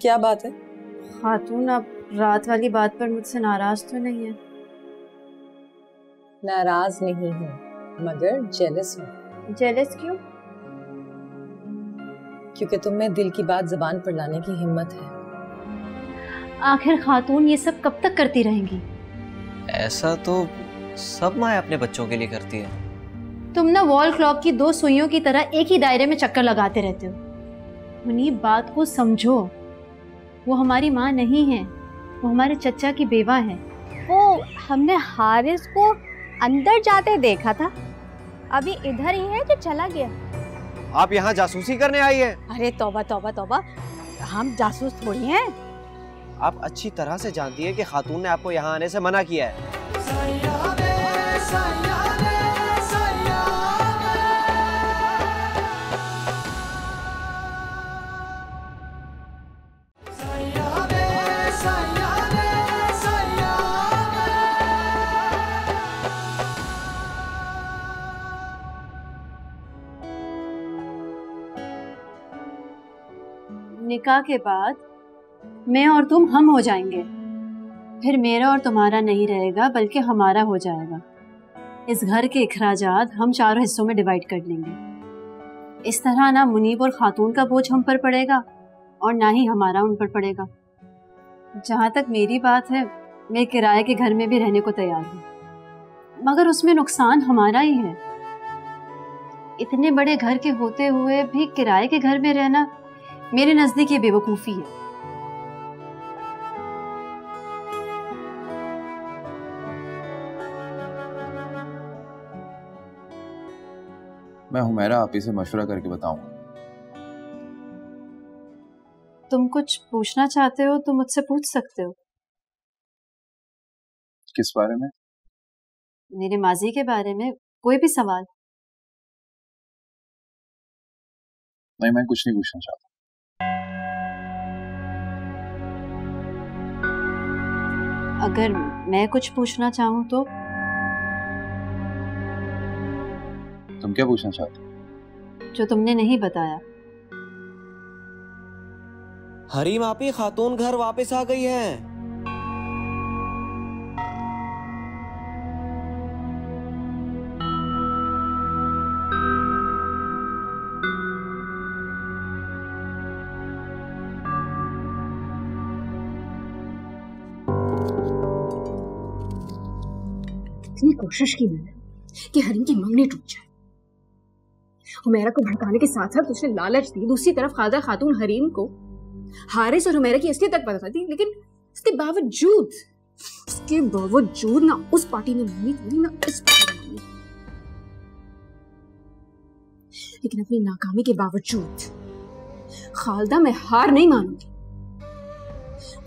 क्या बात है? खातून आप रात वाली बात पर मुझसे नाराज तो नहीं है? नाराज नहीं हूँ, मगर जेलस हूँ। जेलस क्यों? क्योंकि तुम में दिल की बात जुबान पर लाने की हिम्मत है। आखिर खातून ये सब कब तक करती रहेंगी? ऐसा तो सब माँ अपने बच्चों के लिए करती है। तुम ना वॉल क्लॉक की दो सुइयों की तरह एक ही दायरे में चक्कर लगाते रहते हो। मुनीब, बात को समझो। वो हमारी माँ नहीं है, वो हमारे चचा की बेवा है। वो हमने हारिस को अंदर जाते देखा था, अभी इधर ही है कि चला गया? आप यहाँ जासूसी करने आई हैं? अरे तौबा तौबा तौबा, हम जासूस थोड़ी हैं। आप अच्छी तरह से जानती हैं कि खातून ने आपको यहाँ आने से मना किया है। निकाह के बाद मैं और तुम हम हो जाएंगे, फिर मेरा और तुम्हारा नहीं रहेगा बल्कि हमारा हो जाएगा। इस घर के इखराजात हम चारों हिस्सों में डिवाइड कर लेंगे। इस तरह ना मुनीब और खातून का बोझ हम पर पड़ेगा और ना ही हमारा उन पर पड़ेगा। जहाँ तक मेरी बात है, मैं किराए के घर में भी रहने को तैयार हूँ, मगर उसमें नुकसान हमारा ही है। इतने बड़े घर के होते हुए भी किराए के घर में रहना मेरे नजदीक ये बेवकूफी है। मैं हुमैरा आप ही से मशवरा करके बताऊंगा। तुम कुछ पूछना चाहते हो तो मुझसे पूछ सकते हो। किस बारे में? मेरे माजी के बारे में, कोई भी सवाल। नहीं, मैं कुछ नहीं पूछना चाहता। अगर मैं कुछ पूछना चाहूँ तो? तुम क्या पूछना चाहते हो? जो तुमने नहीं बताया। हरीम आपी, खातून घर वापस आ गई है। इतनी कोशिश की मैंने कि हरीम की मंगनी टूट जाए। हुमैरा को भड़काने के साथ साथ उसने लालच दी। दूसरी तरफ खादा खातून हरीम को हारिस और हुमैरा की असलियत तक पता थी, लेकिन उसके बावजूद ना उस पार्टी ने मंगनी तोड़ी ना इस पार्टी ने मंगनी। लेकिन अपनी नाकामी के बावजूद खालदा मैं हार नहीं मानूंगी।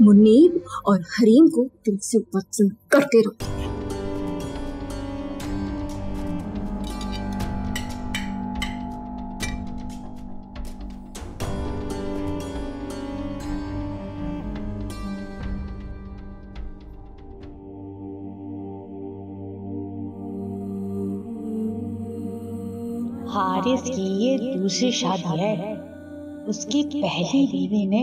मुनीब और हरीम को दिल से पसंद करते रहूंगी। हारिस की ये दूसरी शादी है। उसकी पहली बीवी ने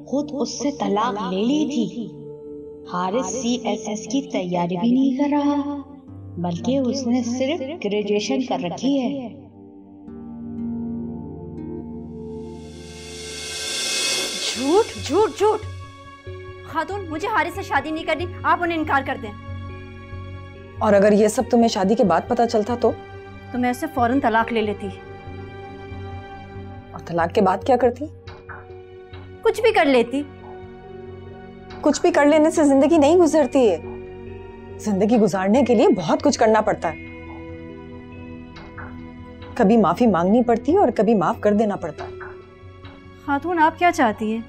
खुद उससे तलाक ले ली थी। हारिस CSS की तैयारी भी नहीं कर रहा, बल्कि उसने सिर्फ ग्रेजुएशन कर रखी है। झूठ झूठ झूठ। खातून, मुझे हारिस से शादी नहीं करनी, आप उन्हें इनकार कर दें। और अगर ये सब तुम्हें शादी के बाद पता चलता तो मैं उससे फौरन तलाक ले लेती। और तलाक के बाद क्या करती? कुछ भी कर लेती। कुछ भी कर लेने से जिंदगी नहीं गुजरती है। जिंदगी गुजारने के लिए बहुत कुछ करना पड़ता है। कभी माफी मांगनी पड़ती है और कभी माफ कर देना पड़ता है। खातून, आप क्या चाहती है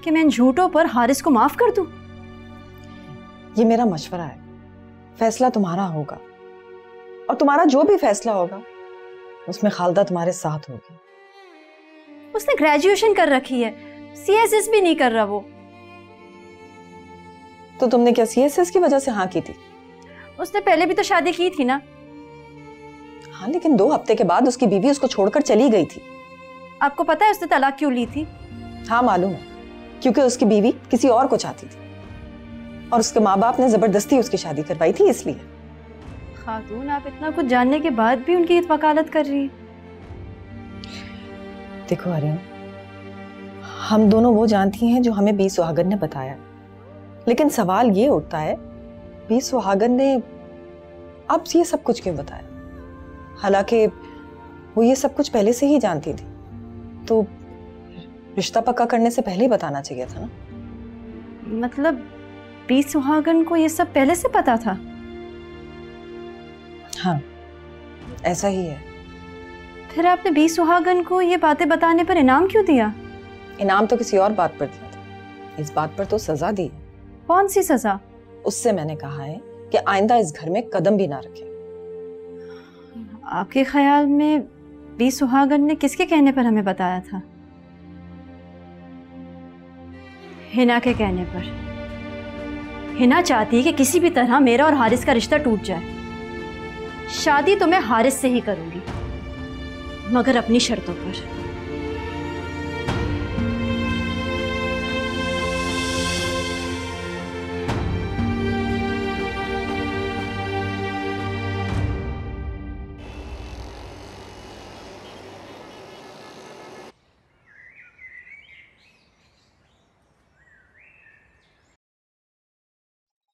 कि मैं इन झूठों पर हारिस को माफ कर दूं? ये मेरा मशवरा है, फैसला तुम्हारा होगा, और तुम्हारा जो भी फैसला होगा उसमें खालदा तुम्हारे साथ होगी। उसने ग्रेजुएशन कर रखी है, CSS भी नहीं कर रहा वो। तो तुमने क्या CSS की वजह से हाँ की थी? उसने पहले भी तो शादी की थी ना। हाँ, लेकिन 2 हफ्ते के बाद उसकी बीवी उसको छोड़कर चली गई थी। आपको पता है उसने तलाक क्यों ली थी? हाँ मालूम है, क्योंकि उसकी बीवी किसी और को चाहती थी और उसके माँ बाप ने जबरदस्ती उसकी शादी करवाई थी इसलिए। खातून, आप इतना कुछ जानने के बाद भी उनकी वकालत कर रही है। देखो हरीम, हम दोनों वो जानती हैं जो हमें बी सुहागन ने बताया, लेकिन सवाल ये उठता है बी सुहागन ने अब ये सब कुछ क्यों बताया, हालांकि वो ये सब कुछ पहले से ही जानती थी। तो रिश्ता पक्का करने से पहले ही बताना चाहिए था ना। मतलब बी सुहागन को ये सब पहले से पता था? हाँ, ऐसा ही है। फिर आपने बी सुहागन को ये बातें बताने पर इनाम क्यों दिया? इनाम तो किसी और बात पर दिया था, इस बात पर तो सजा दी है। कौन सी सजा? उससे मैंने कहा है कि आइंदा इस घर में कदम भी ना रखे। आपके ख्याल में बी सुहागन ने किसके कहने पर हमें बताया था? हिना के कहने पर। हिना चाहती है कि किसी भी तरह मेरा और हारिस का रिश्ता टूट जाए। शादी तो मैं हारिस से ही करूंगी, मगर अपनी शर्तों पर।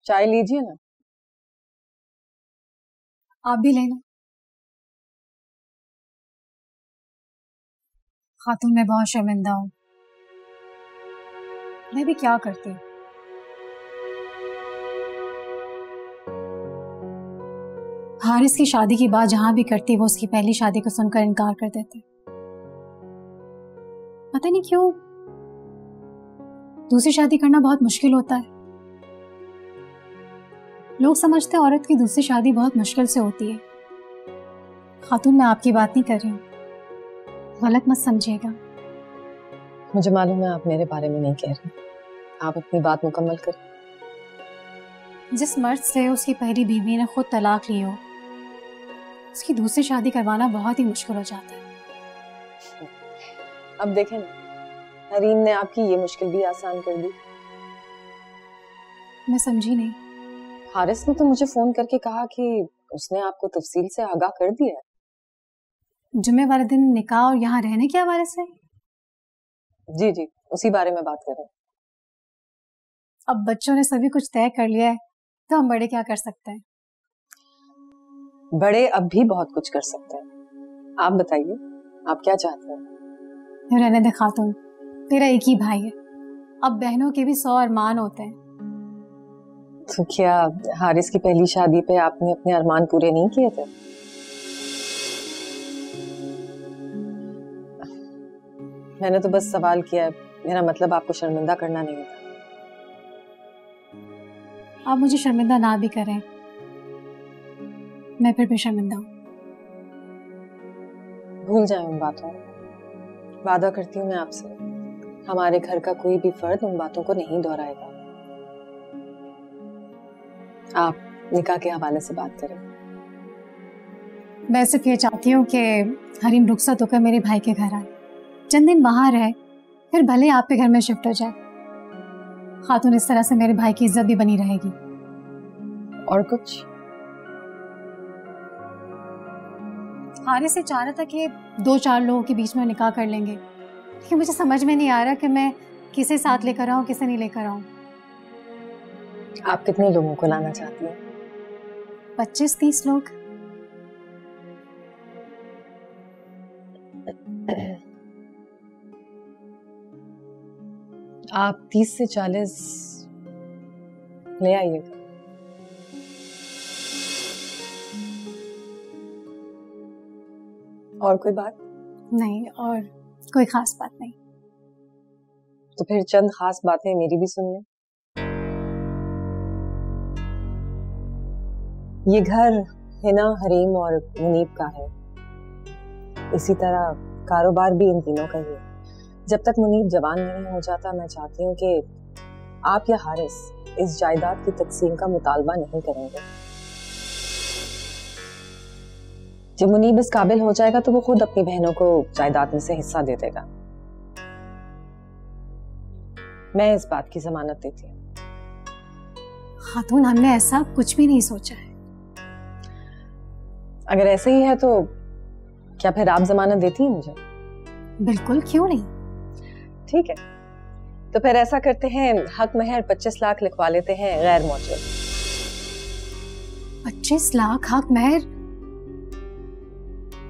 चाय लीजिए ना। आप भी लेना। खातून, मैं बहुत शर्मिंदा हूँ। मैं भी क्या करती। हारिस की शादी की बात जहां भी करती वो उसकी पहली शादी को सुनकर इनकार कर देते। पता नहीं क्यों दूसरी शादी करना बहुत मुश्किल होता है। लोग समझते हैं औरत की दूसरी शादी बहुत मुश्किल से होती है। खातून, मैं आपकी बात नहीं कर रही हूँ, गलत मत समझिएगा। मुझे मालूम है आप मेरे बारे में नहीं कह रही, आप अपनी बात मुकम्मल करें। जिस मर्द से उसकी पहली बीवी ने खुद तलाक ली हो, उसकी दूसरी शादी करवाना बहुत ही मुश्किल हो जाता है। अब देखें ना, हरीम ने आपकी ये मुश्किल भी आसान कर दी। मैं समझी नहीं। हारिस ने तो मुझे फोन करके कहा कि उसने आपको तफसील से आगाह कर दिया है। जुम्मे वाले दिन निकाह और यहाँ रहने के हवाले से? जी जी, उसी बारे में बात कर रहे हैं। अब बच्चों ने सभी कुछ तय कर लिया है, तो हम बड़े क्या कर सकते हैं? बड़े अब भी बहुत कुछ कर सकते हैं। आप बताइए, आप क्या चाहते हैं? रहने दे खातून, तेरा एक ही भाई है, अब बहनों के भी 100 अरमान होते हैं। तो क्या हारिस की पहली शादी पे आपने अपने अरमान पूरे नहीं किए थे? मैंने तो बस सवाल किया है, मेरा मतलब आपको शर्मिंदा करना नहीं था। आप मुझे शर्मिंदा ना भी करें, मैं फिर भी शर्मिंदा हूँ। भूल जाए उन बातों को। वादा करती हूँ मैं आपसे, हमारे घर का कोई भी फर्द उन बातों को नहीं दोहराएगा। आप निकाह के हवाले से बात करें। मैं सिर्फ ये चाहती हूँ कि हरीम रुखसत होकर मेरे भाई के घर आए, चंद दिन वहां रहे, फिर भले आपके घर में शिफ्ट हो जाए। खातून, इस तरह से मेरे भाई की इज्जत भी बनी रहेगी। और कुछ? हारिस से चाह रहा था कि 2-4 लोगों के बीच में निकाह कर लेंगे, लेकिन मुझे समझ में नहीं आ रहा कि मैं किसे साथ लेकर आऊं, किसे नहीं लेकर आऊं। आप कितने लोगों को लाना चाहती हैं? 25-30 लोग। आप 30 से 40 ले आइएगा। और कोई बात? नहीं, और कोई खास बात नहीं। तो फिर चंद खास बातें मेरी भी सुन लें। ये घर हिना, हरीम और मुनीब का है। इसी तरह कारोबार भी इन तीनों का ही है। जब तक मुनीब जवान नहीं हो जाता, मैं चाहती हूँ कि आप या हारिस इस जायदाद की तकसीम का मुतालबा नहीं करेंगे। जब मुनीब इस काबिल हो जाएगा तो वो खुद अपनी बहनों को जायदाद में से हिस्सा दे देगा। मैं इस बात की जमानत देती हूँ। खातून, हमने ऐसा कुछ भी नहीं सोचा है। अगर ऐसे ही है तो क्या फिर आप जमानत देती हैं मुझे? बिल्कुल, क्यों नहीं। ठीक है, तो फिर ऐसा करते हैं, हक महर 25 लाख लिखवा लेते हैं गैर मौजूद। 25 लाख हक महर?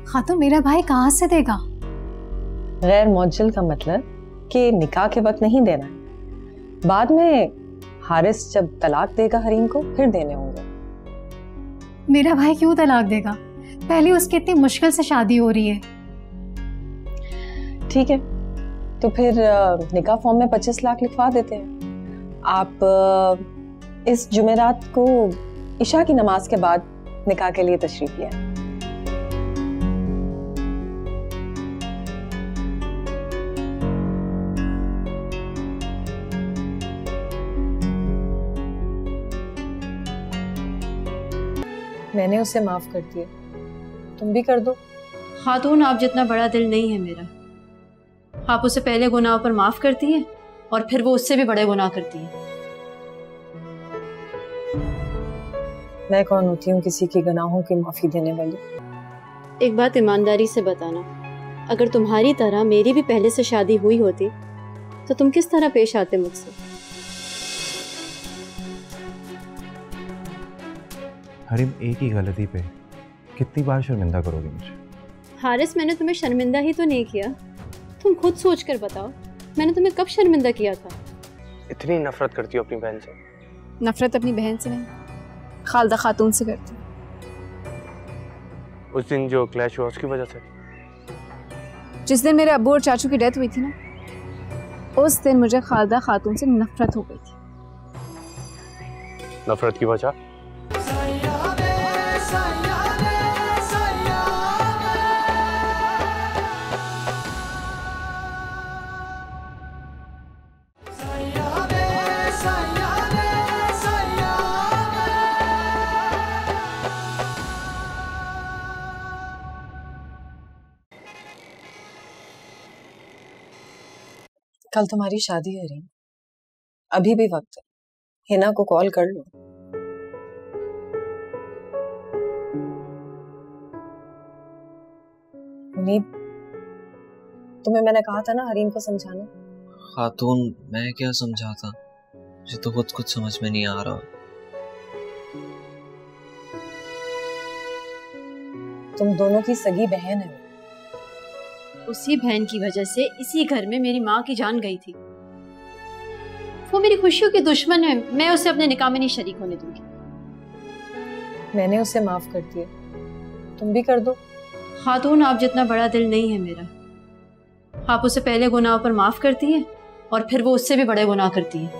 खातून, मेरा भाई कहाँ से देगा? गैर मौजूद का मतलब कि निकाह के वक्त नहीं देना है, बाद में हारिस जब तलाक देगा हरीम को फिर देने होंगे। मेरा भाई क्यों तलाक देगा? पहले उसकी इतनी मुश्किल से शादी हो रही है। ठीक है, तो फिर निकाह फॉर्म में 25 लाख लिखवा देते हैं। आप इस जुमेरात को इशा की नमाज के बाद निकाह के लिए तशरीफ ले आए। मैंने उसे माफ कर दिया, तुम भी कर दो। खातून, आप जितना बड़ा दिल नहीं है मेरा। आप उसे पहले गुनाह पर माफ करती हैं और फिर वो उससे भी बड़े गुनाह करती हैं। मैं कौन होती हूँ किसी के गुनाहों की माफी देने वाली? एक बात ईमानदारी से बताना, अगर तुम्हारी तरह मेरी भी पहले से शादी हुई होती तो तुम किस तरह पेश आते मुझसे? हरीम, एक ही गलती पे कितनी बार शर्मिंदा करोगे मुझे? हारिस, मैंने तुम्हें शर्मिंदा ही तो नहीं किया। तुम खुद सोच कर बताओ, मैंने तुम्हें कब शर्मिंदा किया था? इतनी नफरत करती हो अपनी बहन से? नफरत अपनी बहन से नहीं, खालदा खातून से करती। उस दिन जो क्लैश हुआ उसकी वजह से? जिस दिन मेरे अब्बू और चाचू की डेथ हुई थी ना, उस दिन मुझे खालदा खातून से नफरत हो गई थी। नफरत की वजह? कल तुम्हारी शादी है रीम, अभी भी वक्त है, हिना को कॉल कर लो। मुनीब, तुम्हें मैंने कहा था ना हरीम को समझाना। खातून, मैं क्या समझाता, मुझे तो खुद कुछ समझ में नहीं आ रहा। तुम दोनों की सगी बहन है। उसी बहन की वजह से इसी घर में मेरी माँ की जान गई थी। वो मेरी खुशियों की दुश्मन है, मैं उसे अपने निकाह में नहीं शरीक होने दूंगी। मैंने उसे माफ कर दिया, तुम भी कर दो। खातून, आप जितना बड़ा दिल नहीं है मेरा। आप उसे पहले गुनाह पर माफ करती हैं और फिर वो उससे भी बड़े गुनाह करती हैं।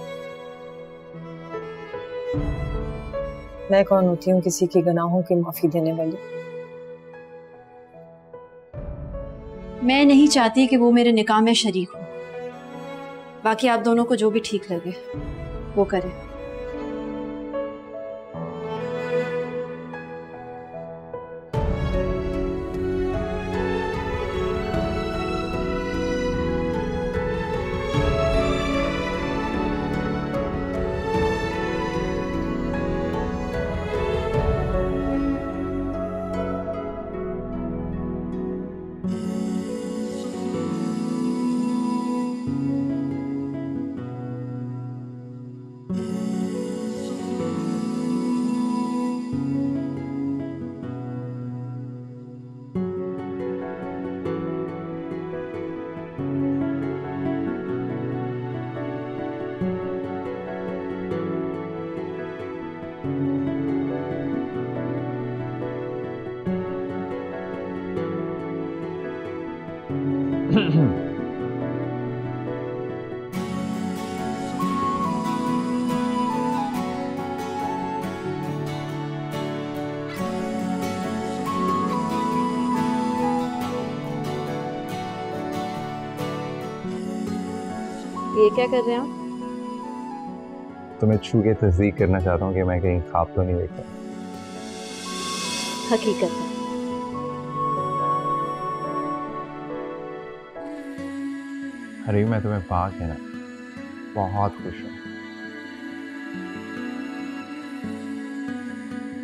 मैं कौन होती हूँ किसी के गुनाहों की माफी देने वाली? मैं नहीं चाहती कि वो मेरे निकाह में शरीक हो। बाकी आप दोनों को जो भी ठीक लगे वो करें। ये क्या कर रहे हैं आप? तुम्हें छू के तस्दीक करना चाहता हूँ कि मैं कहीं ख्वाब तो नहीं देखता। हकीकत है। हरीम, मैं तुम्हें पाक है ना, बहुत खुश हूँ।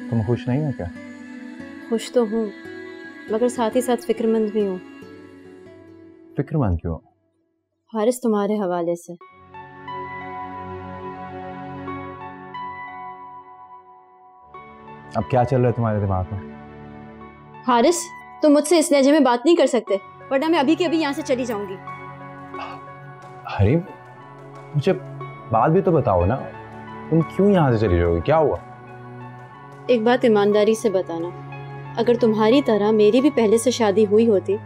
तुम खुश नहीं हो क्या? खुश तो हूँ, मगर साथ ही साथ फिक्रमंद भी हूँ। फिक्रमंद क्यों? हारिस तुम्हारे हवाले से। अब क्या चल रहा है तुम्हारे दिमाग में? हारिस, तुम मुझसे इस लहजे में बात नहीं कर सकते, वरना मैं अभी के अभी यहाँ से चली जाऊंगी। हरीम, मुझे बात भी तो बताओ ना, तुम क्यों यहाँ से चली जाओगी? क्या हुआ? एक बात ईमानदारी से बताना, अगर तुम्हारी तरह मेरी भी पहले से शादी हुई होती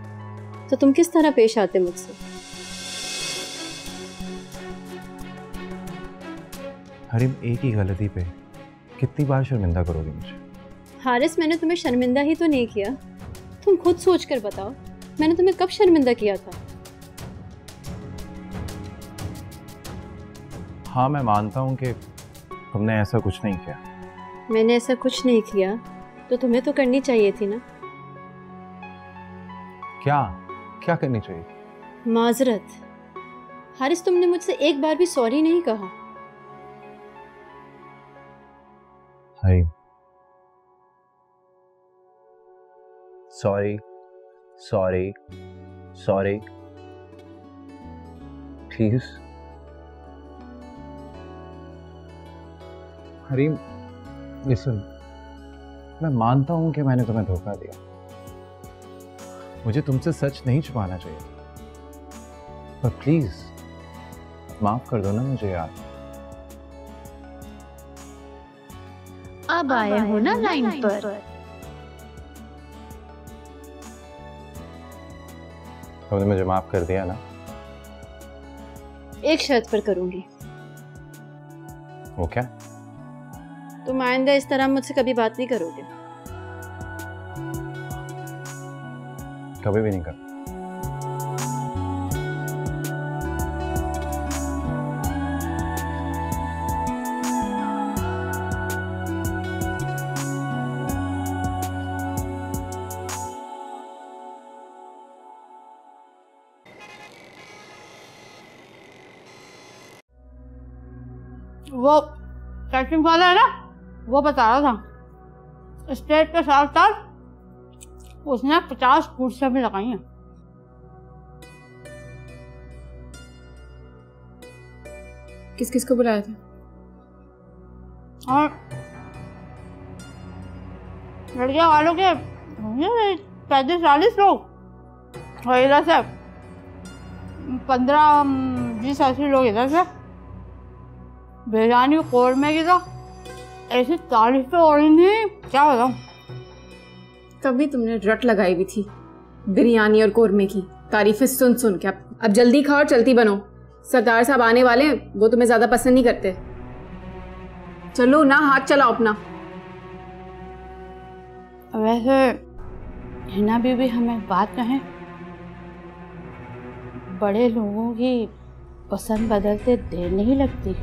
तो तुम किस तरह पेश आते मुझसे? हरीम, एक ही गलती पे कितनी बार शर्मिंदा करोगे मुझे? हारिस, मैंने तुम्हें शर्मिंदा ही तो नहीं किया। तुम खुद सोच कर बताओ, मैंने तुम्हें कब शर्मिंदा किया था? हाँ, मैं मानता हूँ कि तुमने ऐसा कुछ नहीं किया। मैंने ऐसा कुछ नहीं किया तो तुम्हें तो करनी चाहिए थी ना। क्या क्या करनी चाहिए? माजरत। हारिस, तुमने मुझसे एक बार भी सॉरी नहीं कहा। Hareem, sorry sorry sorry, please. Hareem, listen, मैं मानता हूं कि मैंने तुम्हें धोखा दिया। मुझे तुमसे सच नहीं छुपाना चाहिए, पर प्लीज माफ कर दो ना मुझे यार। अब आए हो ना लाइन पर। तुमने मुझे माफ कर दिया ना? एक शर्त पर करूंगी। वो क्या? तुम आइंदा इस तरह मुझसे कभी बात नहीं करोगे। कभी भी नहीं कर। वो कैटरिंग वाला है ना, वो बता रहा था स्टेज के साथ साथ उसने 50 कुर्सियां भी लगाई हैं। किस किस को बुलाया था? और लड़कियां वालों के 35-40 लोग और इधर से 15-20 ऐसे लोग इधर से। बिरयानी कौरमे की तो ऐसी तारीफें हो रही थी, क्या बताऊं। तभी तुमने रट लगाई हुई थी बिरयानी और कौरमे की तारीफें सुन सुन के। अब जल्दी खाओ और चलती बनो, सरदार साहब आने वाले हैं, वो तुम्हें ज्यादा पसंद नहीं करते। चलो ना, हाथ चलाओ अपना। वैसे हिना बीबी हमें बात कहें, बड़े लोगों की पसंद बदलते देर नहीं लगती।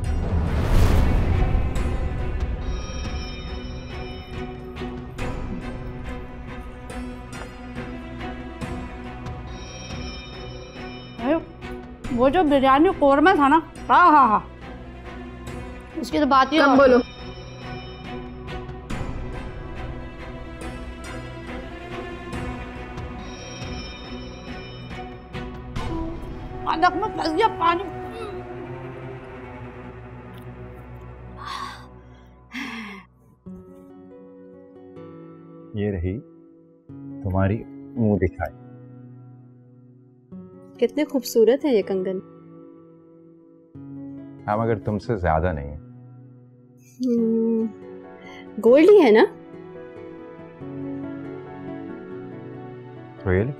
वो जो बिरयानी कौरमा था ना, हाँ हाँ हाँ, उसकी तो बात ही कम बोलो। में फंस गया पानी। ये रही तुम्हारी मुंह दिखाई। कितने खूबसूरत है ये कंगन। हाँ, मगर तुमसे ज्यादा नहीं है। गोल्ड ही है ना? रियली?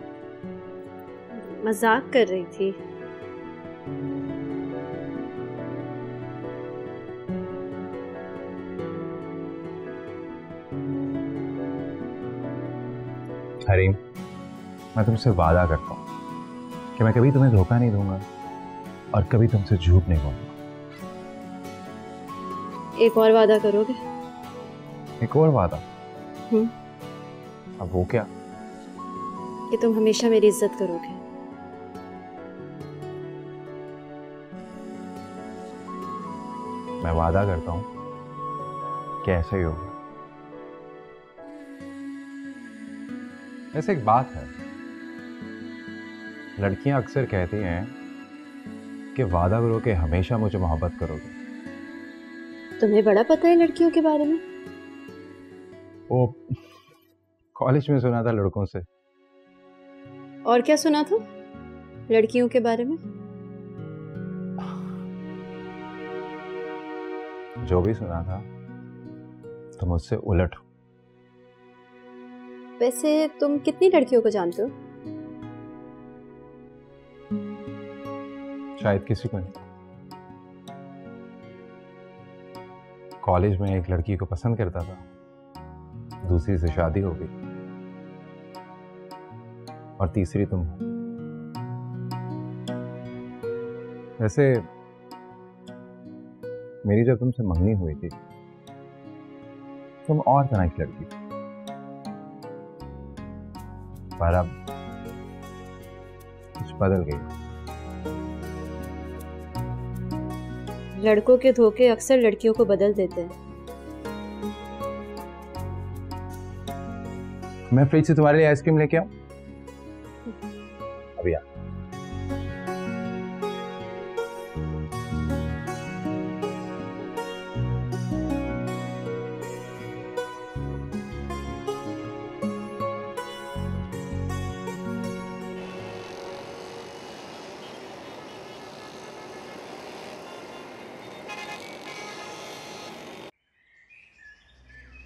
मजाक कर रही थी। हरीम, मैं तुमसे वादा करता हूँ कि मैं कभी तुम्हें धोखा नहीं दूंगा और कभी तुमसे झूठ नहीं बोलूंगा। एक और वादा करोगे? एक और वादा? अब वो क्या? कि तुम हमेशा मेरी इज्जत करोगे। मैं वादा करता हूं कि ऐसा ही होगा। वैसे एक बात है, लड़कियां अक्सर कहती हैं कि वादा करो कि हमेशा मुझे मोहब्बत करोगे। तुम्हें बड़ा पता है लड़कियों के बारे में? वो कॉलेज में सुना था लड़कों से। और क्या सुना था लड़कियों के बारे में? जो भी सुना था तुम मुझसे उलट हो। वैसे तुम कितनी लड़कियों को जानते हो? शायद किसी को नहीं। कॉलेज में एक लड़की को पसंद करता था, दूसरी से शादी हो गई और तीसरी तुम। वैसे मेरी जब तुमसे मंगनी हुई थी तुम और तरह की लड़की थी, पर अब कुछ बदल गई। लड़कों के धोखे अक्सर लड़कियों को बदल देते हैं। मैं फ्रिज से तुम्हारे लिए आइसक्रीम लेके आऊं? अभी आ।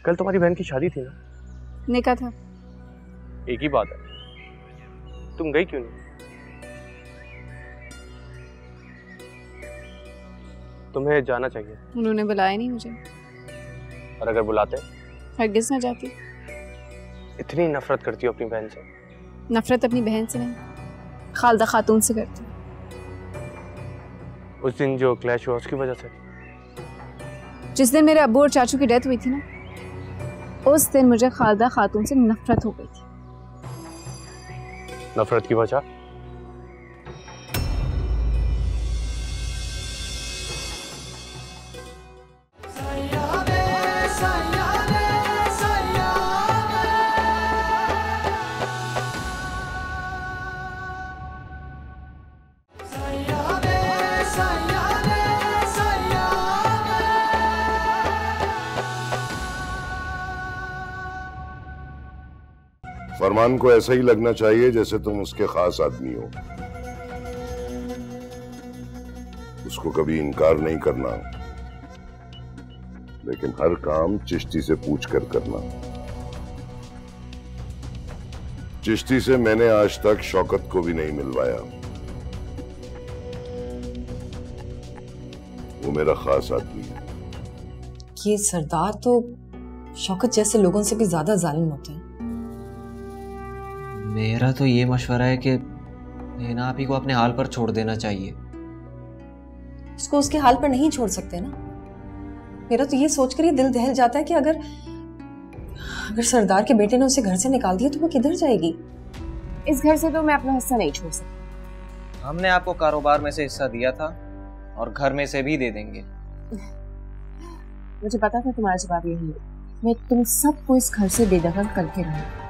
कल तुम्हारी बहन की शादी थी ना? निकाह था। एक ही बात है, तुम गई क्यों नहीं? तुम्हें जाना चाहिए। उन्होंने बुलाया नहीं मुझे। और अगर बुलाते? हरगिज़ ना जाती। इतनी नफरत करती हो अपनी बहन से? नफरत अपनी बहन से नहीं, खालदा खातून से करती। उस दिन जो क्लैश हुआ उसकी वजह से? जिस दिन मेरे अब्बू और चाचू की डेथ हुई थी ना, उस दिन मुझे खालदा खातून से नफरत हो गई थी। नफरत की वजह? फरमान को ऐसा ही लगना चाहिए जैसे तुम उसके खास आदमी हो। उसको कभी इनकार नहीं करना, लेकिन हर काम चिश्ती से पूछ कर करना। चिश्ती से मैंने आज तक शौकत को भी नहीं मिलवाया। वो मेरा खास आदमी है। ये सरदार तो शौकत जैसे लोगों से भी ज्यादा जालिम होते हैं। मेरा तो ये मशवरा है कि नैना आपी को अपने हाल पर छोड़ देना चाहिए। उसको उसके हाल पर नहीं छोड़ सकते ना। मेरा तो ये सोचकर ही दिल दहल जाता है कि अगर सरदार के बेटे ने उसे घर से निकाल दिया तो वो किधर जाएगी। इस घर से तो मैं अपना हिस्सा नहीं छोड़ सकती। हमने आपको कारोबार में से हिस्सा दिया था और घर में से भी दे देंगे। मुझे पता था तुम्हारा जवाब यही है। मैं तुम सबको इस घर से बेदखल करके रहूंगी।